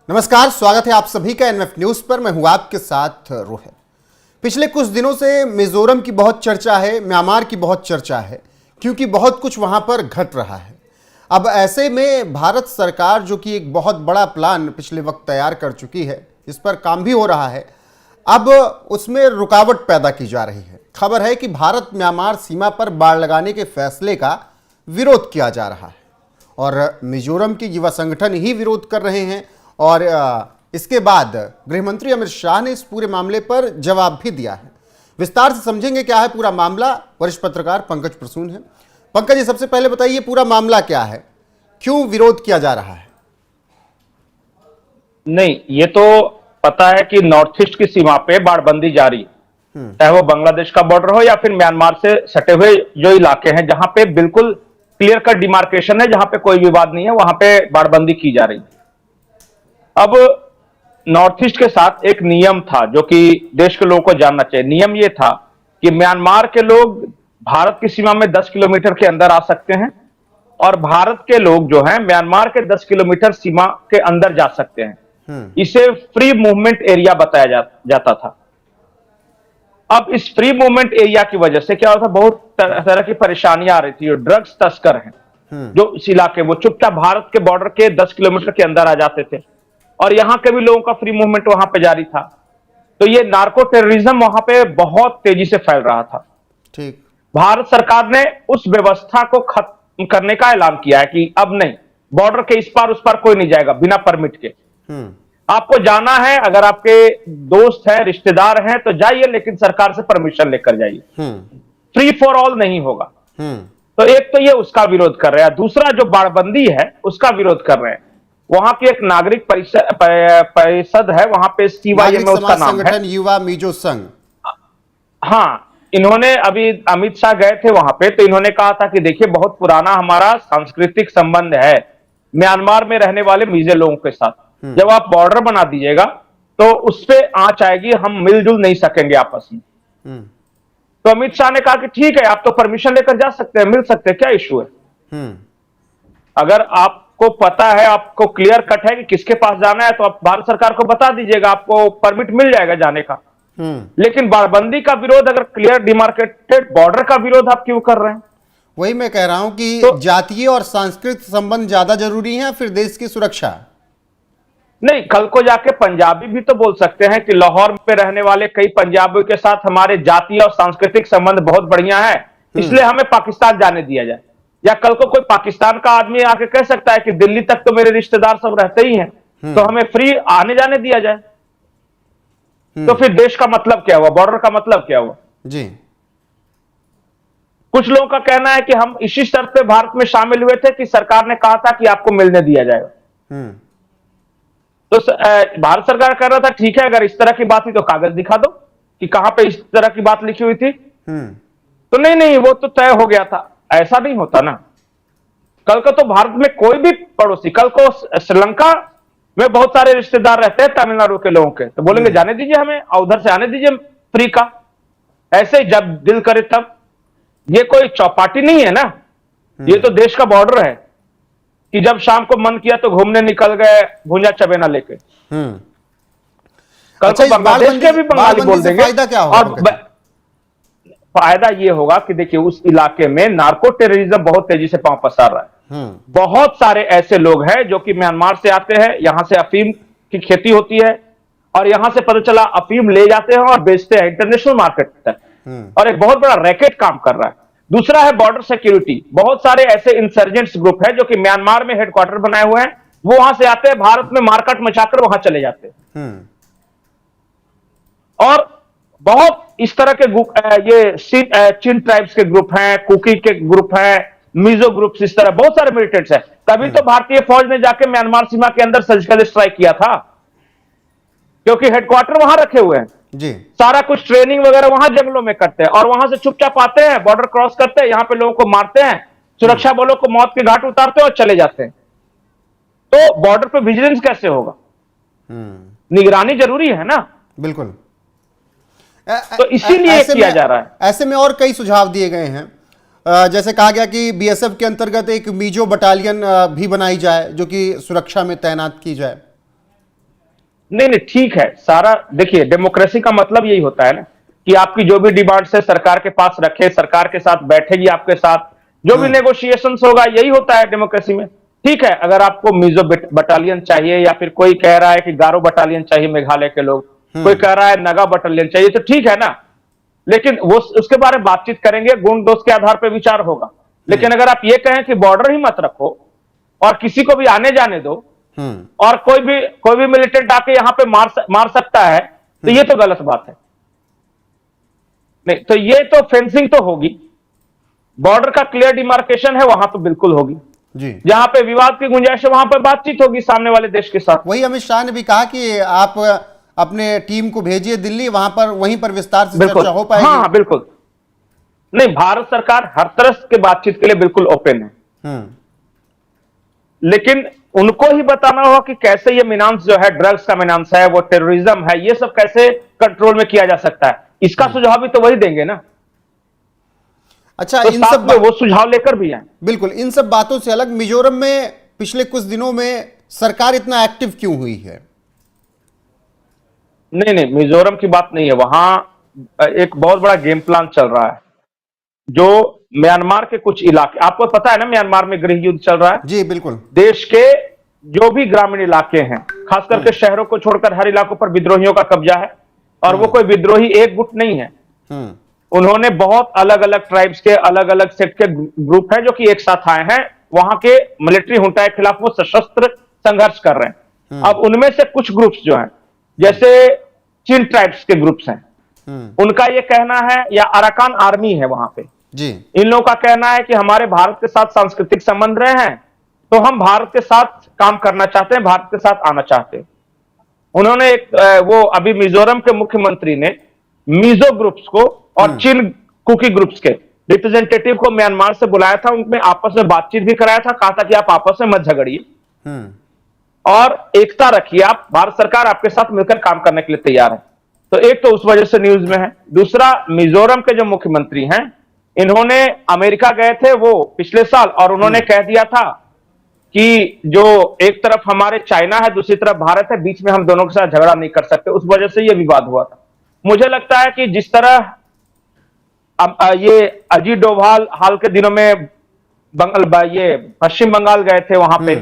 नमस्कार, स्वागत है आप सभी का एनएफ न्यूज पर। मैं हूं आपके साथ रोहित। पिछले कुछ दिनों से मिजोरम की बहुत चर्चा है, म्यांमार की बहुत चर्चा है, क्योंकि बहुत कुछ वहां पर घट रहा है। अब ऐसे में भारत सरकार जो कि एक बहुत बड़ा प्लान पिछले वक्त तैयार कर चुकी है, इस पर काम भी हो रहा है, अब उसमें रुकावट पैदा की जा रही है। खबर है कि भारत म्यांमार सीमा पर बाड़ लगाने के फैसले का विरोध किया जा रहा है और मिजोरम के युवा संगठन ही विरोध कर रहे हैं। और इसके बाद गृहमंत्री अमित शाह ने इस पूरे मामले पर जवाब भी दिया है। विस्तार से समझेंगे क्या है पूरा मामला। वरिष्ठ पत्रकार पंकज प्रसून है। पंकज जी, सबसे पहले बताइए पूरा मामला क्या है, क्यों विरोध किया जा रहा है? नहीं, ये तो पता है कि नॉर्थ ईस्ट की सीमा पे बाड़बंदी जारी है, चाहे वो बांग्लादेश का बॉर्डर हो या फिर म्यांमार से सटे हुए जो इलाके हैं जहां पे बिल्कुल क्लियर कट डिमार्केशन है, जहां पे कोई विवाद नहीं है, वहां पे बाड़बंदी की जा रही है। अब नॉर्थ ईस्ट के साथ एक नियम था जो कि देश के लोगों को जानना चाहिए। नियम ये था कि म्यांमार के लोग भारत की सीमा में 10 किलोमीटर के अंदर आ सकते हैं और भारत के लोग जो हैं म्यांमार के 10 किलोमीटर सीमा के अंदर जा सकते हैं। इसे फ्री मूवमेंट एरिया बताया जाता था। अब इस फ्री मूवमेंट एरिया की वजह से क्या होता, बहुत तरह की परेशानियां आ रही थी। ड्रग्स तस्कर हैं जो इस इलाके, वो चुपचाप भारत के बॉर्डर के 10 किलोमीटर के अंदर आ जाते थे और यहां के भी लोगों का फ्री मूवमेंट वहां पे जारी था। तो ये नार्को टेररिज्म वहां पे बहुत तेजी से फैल रहा था। ठीक। भारत सरकार ने उस व्यवस्था को खत्म करने का ऐलान किया है कि अब नहीं, बॉर्डर के इस पार उस पार कोई नहीं जाएगा बिना परमिट के। आपको जाना है, अगर आपके दोस्त है, रिश्तेदार हैं तो जाइए, लेकिन सरकार से परमिशन लेकर जाइए। फ्री फॉर ऑल नहीं होगा। तो एक तो ये उसका विरोध कर रहे हैं। दूसरा जो बाड़बंदी है उसका विरोध कर रहे हैं। वहां की एक नागरिक परिषद है, वहां पे CYM उसका नाम है, युवा मिजो संघ। हाँ, इन्होंने अभी अमित शाह गए थे वहां पे, तो इन्होंने कहा था कि देखिए बहुत पुराना हमारा सांस्कृतिक संबंध है म्यांमार में रहने वाले मिजो लोगों के साथ। जब आप बॉर्डर बना दीजिएगा तो उस पे आंच आएगी, हम मिलजुल नहीं सकेंगे आपस में। तो अमित शाह ने कहा कि ठीक है, आप तो परमिशन लेकर जा सकते हैं, मिल सकते हैं, क्या इशू है। अगर आपको पता है, आपको क्लियर कट है कि किसके पास जाना है, तो आप भारत सरकार को बता दीजिएगा, आपको परमिट मिल जाएगा जाने का। लेकिन बाड़बंदी का विरोध, अगर क्लियर डिमार्केटेड बॉर्डर का विरोध आप क्यों कर रहे हैं? वही मैं कह रहा हूं कि जातीय और सांस्कृतिक संबंध ज्यादा जरूरी है फिर देश की सुरक्षा? नहीं, कल को जाके पंजाबी भी तो बोल सकते हैं कि लाहौर में रहने वाले कई पंजाबियों के साथ हमारे जातीय और सांस्कृतिक संबंध बहुत बढ़िया है, इसलिए हमें पाकिस्तान जाने दिया जाए। या कल को कोई पाकिस्तान का आदमी आके कह सकता है कि दिल्ली तक तो मेरे रिश्तेदार सब रहते ही हैं, तो हमें फ्री आने जाने दिया जाए। तो फिर देश का मतलब क्या हुआ, बॉर्डर का मतलब क्या हुआ जी? कुछ लोगों का कहना है कि हम इसी शर्त पे भारत में शामिल हुए थे कि सरकार ने कहा था कि आपको मिलने दिया जाएगा। तो भारत सरकार कह रहा था ठीक है, अगर इस तरह की बात हुई तो कागज दिखा दो कि कहां पे इस तरह की बात लिखी हुई थी। तो नहीं, वो तो तय हो गया था। ऐसा नहीं होता ना। कल को तो भारत में कोई भी पड़ोसी, कल को श्रीलंका में बहुत सारे रिश्तेदार रहते हैं तमिलनाडु के लोगों के, तो बोलेंगे जाने दीजिए हमें, और उधर से आने दीजिए फ्री का। ऐसे जब दिल करे तब। ये कोई चौपाटी नहीं है ना, ये तो देश का बॉर्डर है कि जब शाम को मन किया तो घूमने निकल गए भुंजा चबेना लेके। कल को बांग्लादेश के भी बंगाली बोल देंगे। फायदा क्या होगा? और फायदा ये होगा कि देखिए उस इलाके में नार्को टेररिज्म बहुत तेजी से पांव पसार रहा है। बहुत सारे ऐसे लोग हैं जो कि म्यांमार से आते हैं, यहां से अफीम की खेती होती है और यहां से पता चला अफीम ले जाते हैं और बेचते हैं इंटरनेशनल मार्केट तक, और एक बहुत बड़ा रैकेट काम कर रहा है। दूसरा है बॉर्डर सिक्योरिटी। बहुत सारे ऐसे इंसर्जेंट्स ग्रुप है जो कि म्यांमार में हेडक्वार्टर बनाए हुए हैं, वो वहां से आते हैं, भारत में मारकाट मचाकर वहां चले जाते हैं। और बहुत इस तरह के ये चिन ट्राइब्स के ग्रुप हैं, कुकी के ग्रुप हैं, मिजो ग्रुप्स, इस तरह बहुत सारे मिलिटेंट्स हैं। तभी तो भारतीय फौज ने जाके म्यांमार सीमा के अंदर सर्जिकल स्ट्राइक किया था, क्योंकि हेडक्वार्टर वहां रखे हुए हैं जी। सारा कुछ ट्रेनिंग वगैरह वहां जंगलों में करते हैं और वहां से चुपचाप आते हैं, बॉर्डर क्रॉस करते हैं, यहां पे लोगों को मारते हैं, सुरक्षा बलों को मौत के घाट उतारते हैं और चले जाते हैं। तो बॉर्डर पे विजिलेंस कैसे होगा? निगरानी जरूरी है ना। बिल्कुल। तो इसीलिए किया जा रहा है। ऐसे में और कई सुझाव दिए गए हैं, जैसे कहा गया कि BSF के अंतर्गत एक मिजो बटालियन भी बनाई जाए जो कि सुरक्षा में तैनात की जाए। नहीं नहीं, ठीक है सारा। देखिए, डेमोक्रेसी का मतलब यही होता है ना कि आपकी जो भी डिमांड्स है सरकार के पास रखे, सरकार के साथ बैठेगी, आपके साथ जो भी नेगोशिएशंस होगा, यही होता है डेमोक्रेसी में। ठीक है, अगर आपको मिजो बटालियन चाहिए, या फिर कोई कह रहा है कि गारो बटालियन चाहिए मेघालय के लोग, कोई कह रहा है नगा बटालियन चाहिए, तो ठीक है ना, लेकिन वो उसके बारे में बातचीत करेंगे, गुण दोष के आधार पर विचार होगा। लेकिन अगर आप ये कहें कि बॉर्डर ही मत रखो और किसी को भी आने जाने दो, और कोई भी मिलिटेंट आके यहां पे मार सकता है, तो ये तो गलत बात है। नहीं तो ये तो फेंसिंग तो होगी, बॉर्डर का क्लियर डिमार्केशन है, वहां तो बिल्कुल होगी जी। जहां पे विवाद की गुंजाइश है, वहां पर बातचीत होगी सामने वाले देश के साथ। वही अमित शाह ने भी कहा कि आप अपने टीम को भेजिए दिल्ली, वहीं पर विस्तार से बिल्कुल, चर्चा हो पाएगी। हाँ बिल्कुल। नहीं, भारत सरकार हर तरह के बातचीत के लिए बिल्कुल ओपन है, लेकिन उनको ही बताना होगा कि कैसे ये मीनांस जो है, ड्रग्स का मीनांस है, वो टेररिज्म है, ये सब कैसे कंट्रोल में किया जा सकता है। इसका सुझाव भी तो वही देंगे ना। अच्छा, तो इन साथ सब में वो सुझाव लेकर भी आए। बिल्कुल, इन सब बातों से अलग मिजोरम में पिछले कुछ दिनों में सरकार इतना एक्टिव क्यों हुई है? नहीं नहीं, मिजोरम की बात नहीं है, वहां एक बहुत बड़ा गेम प्लान चल रहा है, जो म्यांमार के कुछ इलाके, आपको पता है ना म्यांमार में गृह युद्ध चल रहा है। जी बिल्कुल। देश के जो भी ग्रामीण इलाके हैं, खास करके शहरों को छोड़कर हर इलाकों पर विद्रोहियों का कब्जा है, और वो कोई विद्रोही एक गुट नहीं है। उन्होंने बहुत अलग अलग ट्राइब्स के अलग अलग सेक्ट के ग्रुप हैं जो कि एक साथ आए हैं, वहां के मिलिट्री हुंटा के खिलाफ वो सशस्त्र संघर्ष कर रहे हैं। अब उनमें से कुछ ग्रुप्स जो हैं, जैसे चिन ट्राइब्स के ग्रुप्स हैं, उनका ये कहना है, या अराकान आर्मी है वहां पे जी, इन लोगों का कहना है कि हमारे भारत के साथ सांस्कृतिक संबंध रहे हैं, तो हम भारत के साथ काम करना चाहते हैं, भारत के साथ आना चाहते हैं। उन्होंने वो अभी मिजोरम के मुख्यमंत्री ने मिजो ग्रुप्स को और चिन कुकी ग्रुप्स के रिप्रेजेंटेटिव को म्यांमार से बुलाया था, उनमें आपस में बातचीत भी कराया था, कहा था कि आप आपस में मत झगड़िए और एकता रखिए, आप भारत सरकार आपके साथ मिलकर काम करने के लिए तैयार है। तो एक तो उस वजह से न्यूज में है। दूसरा, मिजोरम के जो मुख्यमंत्री हैं, इन्होंने अमेरिका गए थे वो पिछले साल, और उन्होंने कह दिया था कि जो एक तरफ हमारे चाइना है, दूसरी तरफ भारत है, बीच में हम दोनों के साथ झगड़ा नहीं कर सकते। उस वजह से ये विवाद हुआ था। मुझे लगता है कि जिस तरह ये अजीत डोभाल हाल के दिनों में ये पश्चिम बंगाल गए थे, वहां पे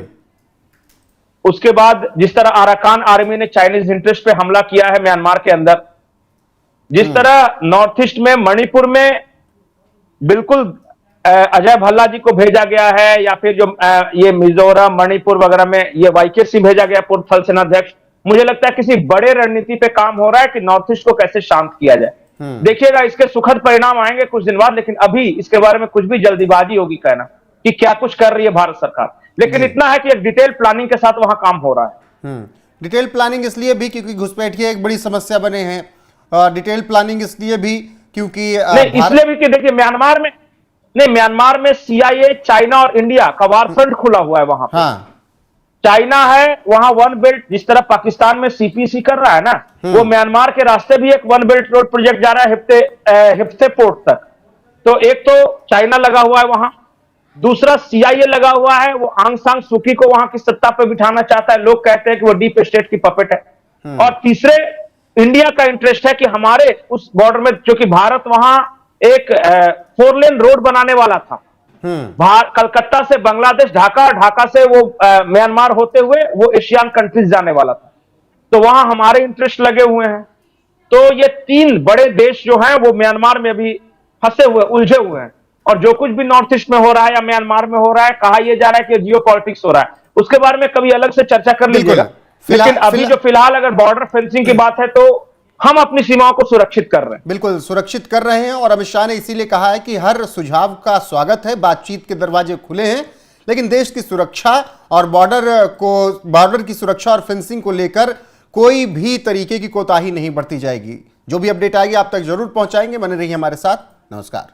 उसके बाद जिस तरह अराकान आर्मी ने चाइनीज इंटरेस्ट पे हमला किया है म्यांमार के अंदर, जिस तरह नॉर्थ ईस्ट में मणिपुर में बिल्कुल अजय भल्ला जी को भेजा गया है, या फिर जो ये मिजोरम मणिपुर वगैरह में ये वाईके सिंह भेजा गया, पूर्व थल सेनाध्यक्ष, मुझे लगता है किसी बड़े रणनीति पे काम हो रहा है कि नॉर्थ ईस्ट को कैसे शांत किया जाए। देखिएगा, इसके सुखद परिणाम आएंगे कुछ दिन बाद, लेकिन अभी इसके बारे में कुछ भी जल्दीबाजी होगी कहना कि क्या कुछ कर रही है भारत सरकार। लेकिन इतना है कि एक डिटेल प्लानिंग के साथ वहां काम हो रहा है। डिटेल प्लानिंग इसलिए भी क्योंकि घुसपैठिए एक बड़ी समस्या बने हैं, और डिटेल प्लानिंग इसलिए भी क्योंकि इसलिए भी कि देखिए म्यांमार में CIA, चाइना और इंडिया का वार फ्रंट खुला हुआ है वहां पर। चाइना है वहां वन बेल्ट, जिस तरह पाकिस्तान में CPC कर रहा है ना, वो म्यांमार के रास्ते भी एक वन बेल्ट रोड प्रोजेक्ट जा रहा है हिफ्ते पोर्ट तक। तो एक तो चाइना लगा हुआ है वहां, दूसरा CIA लगा हुआ है, वो आंग सांग सूकी को वहां की सत्ता पर बिठाना चाहता है, लोग कहते हैं कि वो डीप स्टेट की पपेट है। और तीसरे, इंडिया का इंटरेस्ट है कि हमारे उस बॉर्डर में, जो कि भारत वहां एक 4 लेन रोड बनाने वाला था, कलकत्ता से बांग्लादेश, ढाका से वो म्यांमार होते हुए वो एशियन कंट्रीज जाने वाला था, तो वहां हमारे इंटरेस्ट लगे हुए हैं। तो ये 3 बड़े देश जो हैं वो म्यांमार में अभी फंसे हुए, उलझे हुए हैं, और जो कुछ भी नॉर्थ ईस्ट में हो रहा है या म्यांमार में हो रहा है, कहा यह जा रहा है कि जियो पॉलिटिक्स हो रहा है, उसके बारे में कभी अलग से चर्चा कर लीजिएगा। लेकिन अभी जो फिलहाल अगर बॉर्डर फेंसिंग की बात है, तो हम अपनी सीमाओं को सुरक्षित कर रहे हैं। बिल्कुल सुरक्षित कर रहे हैं, और अमित शाह ने इसीलिए कहा है कि हर सुझाव का स्वागत है, बातचीत के दरवाजे खुले हैं, लेकिन देश की सुरक्षा और बॉर्डर की सुरक्षा और फेंसिंग को लेकर कोई भी तरीके की कोताही नहीं बरती जाएगी। जो भी अपडेट आएगी आप तक जरूर पहुंचाएंगे। बने रहिए हमारे साथ। नमस्कार।